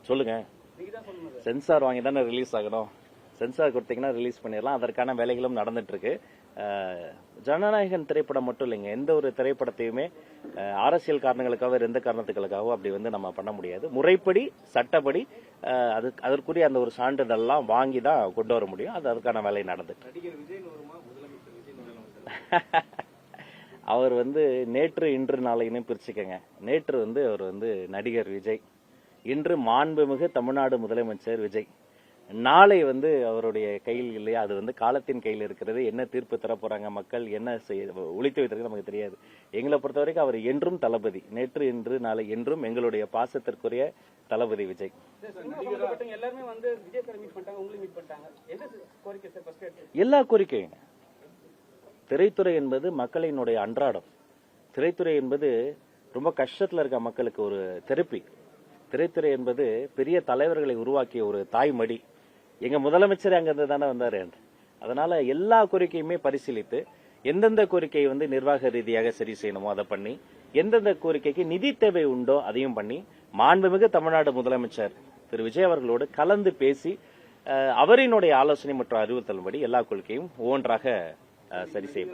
சொல்லுங்க. சென்சார் வாங்கி தானே ரிலீஸ் ஆகணும். சென்சார் கொடுத்தீங்கன்னா ரிலீஸ் பண்ணிடலாம். அதற்கான வேலைகளும் நடந்துட்டு இருக்கு. ஜனநாயகன் திரைப்படம் மட்டும் இல்லைங்க, எந்த ஒரு திரைப்படத்தையுமே அரசியல் காரணங்களுக்காக எந்த காரணத்துகளுக்காகவோ அப்படி நம்ம பண்ண முடியாது. முறைப்படி சட்டப்படி அதற்குரிய அந்த ஒரு சான்றிதழ்லாம் வாங்கி தான் கொண்டு வர முடியும். அதற்கான வேலை நடந்துட்டு. அவர் நேற்று இன்று நாளைன்னு பிரிச்சுக்கங்க. நேற்று அவர் நடிகர் விஜய், இன்று மாண்புமிகு தமிழ்நாடு முதலமைச்சர் விஜய், நாளை அவருடைய கையில் இல்லையா, அது காலத்தின் கையில் இருக்கிறது. என்ன தீர்ப்பு தர போறாங்க மக்கள், என்ன ஒழித்து வைத்திருக்கு நமக்கு தெரியாது. எங்களை பொறுத்த வரைக்கும் அவர் என்றும் தளபதி. நேற்று இன்று நாளை என்றும் எங்களுடைய பாசத்திற்குரிய தளபதி விஜய். எல்லா கோரிக்கையும், திரைத்துறை என்பது மக்களினுடைய அன்றாடம். திரைத்துறை என்பது ரொம்ப கஷ்டத்துல இருக்க மக்களுக்கு ஒரு தெரப்பி. திரைத்துறை என்பது பெரிய தலைவர்களை உருவாக்கிய ஒரு தாய்மடி. எங்க முதலமைச்சர் அங்கிருந்து தானே வந்தாரு. அதனால எல்லா கோரிக்கையுமே பரிசீலித்து எந்தெந்த கோரிக்கையை நிர்வாக ரீதியாக சரி செய்யணுமோ அதை பண்ணி, எந்தெந்த கோரிக்கைக்கு நிதி தேவை உண்டோ அதையும் பண்ணி, மாண்புமிகு தமிழ்நாடு முதலமைச்சர் திரு விஜய் அவர்களோடு கலந்து பேசி அவரினுடைய ஆலோசனை மற்றும் அறிவுறுத்தல்படி எல்லா கோரிக்கையும் ஒவ்வொன்றாக சரி செய்யப்படும்.